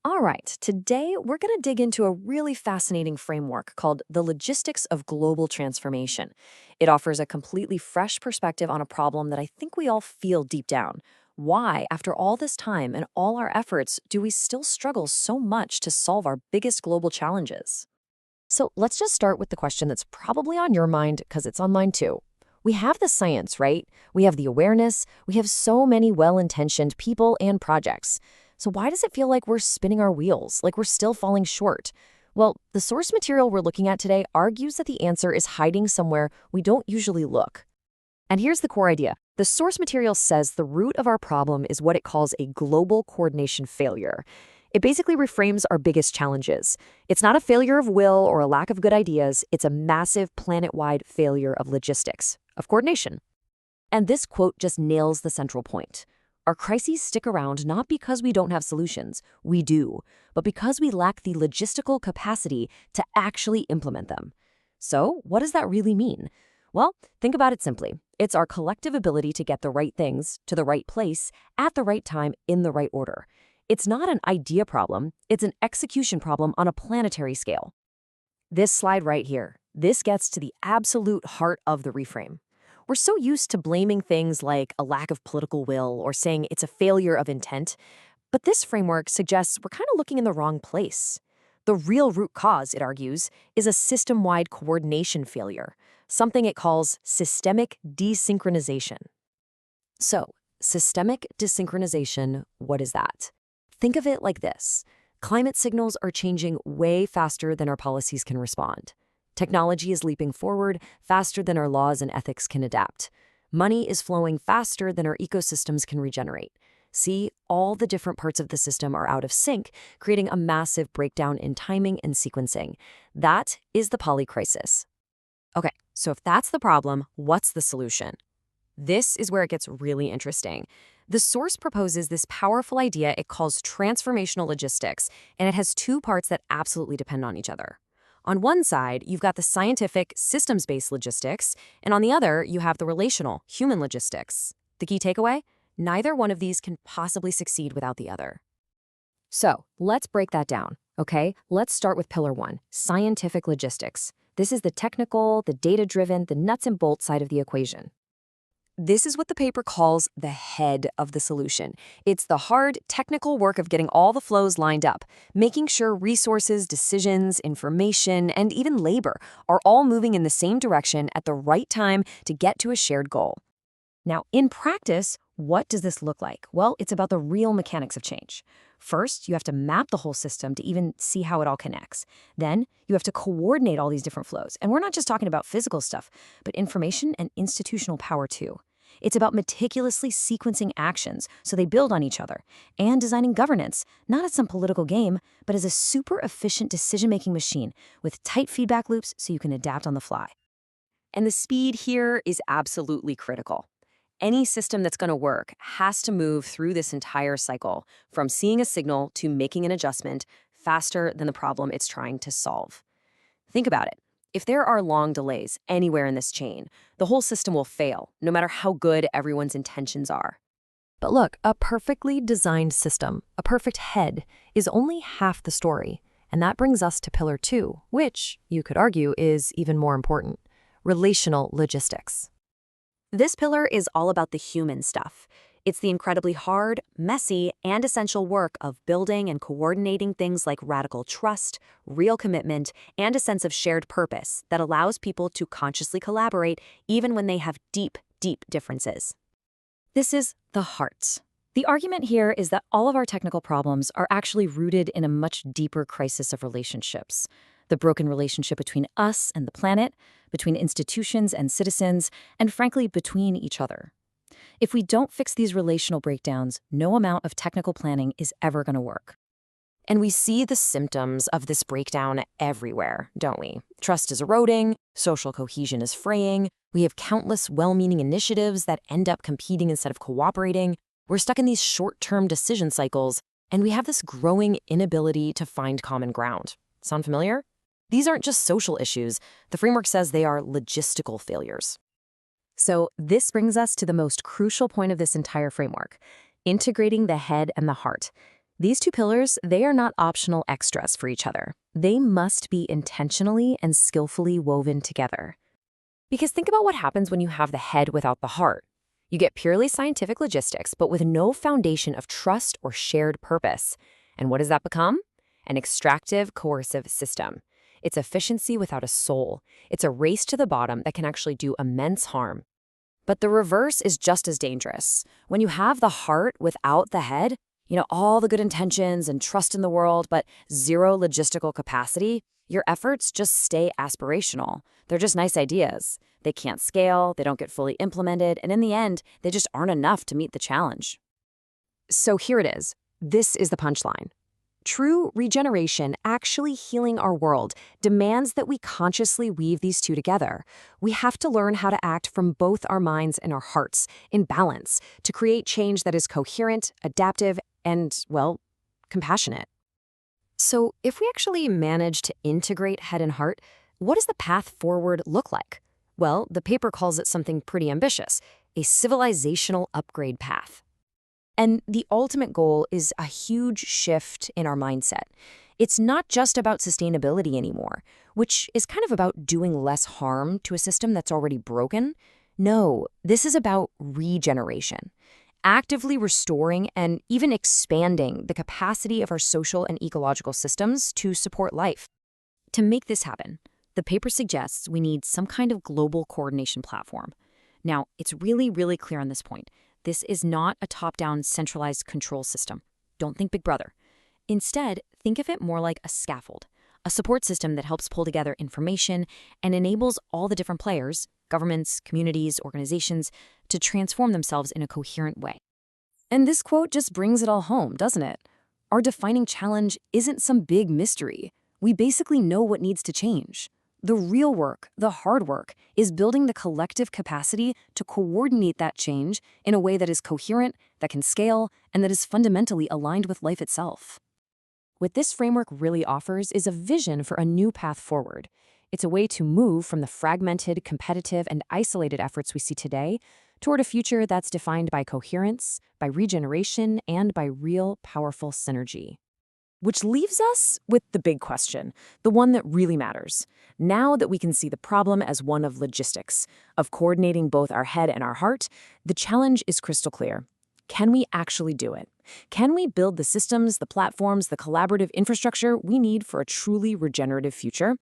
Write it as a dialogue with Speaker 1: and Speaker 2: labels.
Speaker 1: All right, today we're going to dig into a really fascinating framework called the logistics of global transformation. It offers a completely fresh perspective on a problem that I think we all feel deep down. Why, after all this time and all our efforts, do we still struggle so much to solve our biggest global challenges?
Speaker 2: So let's just start with the question that's probably on your mind because it's on mine too. We have the science, right? We have the awareness. We have so many well intentioned people and projects. So why does it feel like we're spinning our wheels, like we're still falling short? Well, the source material we're looking at today argues that the answer is hiding somewhere we don't usually look. And here's the core idea. The source material says the root of our problem is what it calls a global coordination failure. It basically reframes our biggest challenges. It's not a failure of will or a lack of good ideas. It's a massive planet-wide failure of logistics, of coordination. And this quote just nails the central point. Our crises stick around not because we don't have solutions, we do, but because we lack the logistical capacity to actually implement them. So, what does that really mean? Well, think about it simply. It's our collective ability to get the right things to the right place at the right time in the right order. It's not an idea problem, it's an execution problem on a planetary scale. This slide right here, this gets to the absolute heart of the reframe. We're so used to blaming things like a lack of political will or saying it's a failure of intent, but this framework suggests we're kind of looking in the wrong place. The real root cause, it argues, is a system-wide coordination failure, something it calls systemic desynchronization. So, systemic desynchronization, what is that? Think of it like this. Climate signals are changing way faster than our policies can respond. Technology is leaping forward faster than our laws and ethics can adapt. Money is flowing faster than our ecosystems can regenerate. See, all the different parts of the system are out of sync, creating a massive breakdown in timing and sequencing. That is the polycrisis. Okay, so if that's the problem, what's the solution? This is where it gets really interesting. The source proposes this powerful idea it calls transformational logistics, and it has two parts that absolutely depend on each other. On one side, you've got the scientific, systems-based logistics, and on the other, you have the relational, human logistics. The key takeaway? Neither one of these can possibly succeed without the other. So, let's break that down, okay? Let's start with pillar one, scientific logistics. This is the technical, the data-driven, the nuts and bolts side of the equation. This is what the paper calls the head of the solution. It's the hard, technical work of getting all the flows lined up, making sure resources, decisions, information, and even labor are all moving in the same direction at the right time to get to a shared goal. Now, in practice, what does this look like? Well, it's about the real mechanics of change. First, you have to map the whole system to even see how it all connects. Then, you have to coordinate all these different flows. And we're not just talking about physical stuff, but information and institutional power too. It's about meticulously sequencing actions so they build on each other, and designing governance, not as some political game, but as a super efficient decision-making machine with tight feedback loops so you can adapt on the fly. And the speed here is absolutely critical. Any system that's going to work has to move through this entire cycle, from seeing a signal to making an adjustment, faster than the problem it's trying to solve. Think about it. If there are long delays anywhere in this chain, the whole system will fail, no matter how good everyone's intentions are. But look, a perfectly designed system, a perfect head, is only half the story. And that brings us to pillar two, which, you could argue, is even more important: relational logistics. This pillar is all about the human stuff. It's the incredibly hard, messy, and essential work of building and coordinating things like radical trust, real commitment, and a sense of shared purpose that allows people to consciously collaborate even when they have deep, deep differences. This is the heart. The argument here is that all of our technical problems are actually rooted in a much deeper crisis of relationships. The broken relationship between us and the planet, between institutions and citizens, and frankly, between each other. If we don't fix these relational breakdowns, no amount of technical planning is ever going to work. And we see the symptoms of this breakdown everywhere, don't we? Trust is eroding, social cohesion is fraying, we have countless well-meaning initiatives that end up competing instead of cooperating, we're stuck in these short-term decision cycles, and we have this growing inability to find common ground. Sound familiar? These aren't just social issues. The framework says they are logistical failures. So this brings us to the most crucial point of this entire framework: integrating the head and the heart.
Speaker 1: These two pillars, they are not optional extras for each other. They must be intentionally and skillfully woven together. Because think about what happens when you have the head without the heart. You get purely scientific logistics, but with no foundation of trust or shared purpose. And what does that become? An extractive, coercive system. It's efficiency without a soul. It's a race to the bottom that can actually do immense harm. But the reverse is just as dangerous. When you have the heart without the head, all the good intentions and trust in the world, but zero logistical capacity, your efforts just stay aspirational. They're just nice ideas. They can't scale, they don't get fully implemented, and in the end, they just aren't enough to meet the challenge. So here it is. This is the punchline. True regeneration, actually healing our world, demands that we consciously weave these two together. We have to learn how to act from both our minds and our hearts, in balance, to create change that is coherent, adaptive, and, well, compassionate. So if we actually manage to integrate head and heart, what does the path forward look like? Well, the paper calls it something pretty ambitious, a civilizational upgrade path. And the ultimate goal is a huge shift in our mindset. It's not just about sustainability anymore, which is kind of about doing less harm to a system that's already broken. No, this is about regeneration, actively restoring and even expanding the capacity of our social and ecological systems to support life. To make this happen, the paper suggests we need some kind of global coordination platform. Now, it's really, really clear on this point. This is not a top-down centralized control system. Don't think Big Brother. Instead, think of it more like a scaffold, a support system that helps pull together information and enables all the different players, governments, communities, organizations, to transform themselves in a coherent way. And this quote just brings it all home, doesn't it? Our defining challenge isn't some big mystery. We basically know what needs to change. The real work, the hard work, is building the collective capacity to coordinate that change in a way that is coherent, that can scale, and that is fundamentally aligned with life itself. What this framework really offers is a vision for a new path forward. It's a way to move from the fragmented, competitive, and isolated efforts we see today toward a future that's defined by coherence, by regeneration, and by real, powerful synergy. Which leaves us with the big question, the one that really matters. Now that we can see the problem as one of logistics, of coordinating both our head and our heart, the challenge is crystal clear. Can we actually do it? Can we build the systems, the platforms, the collaborative infrastructure we need for a truly regenerative future?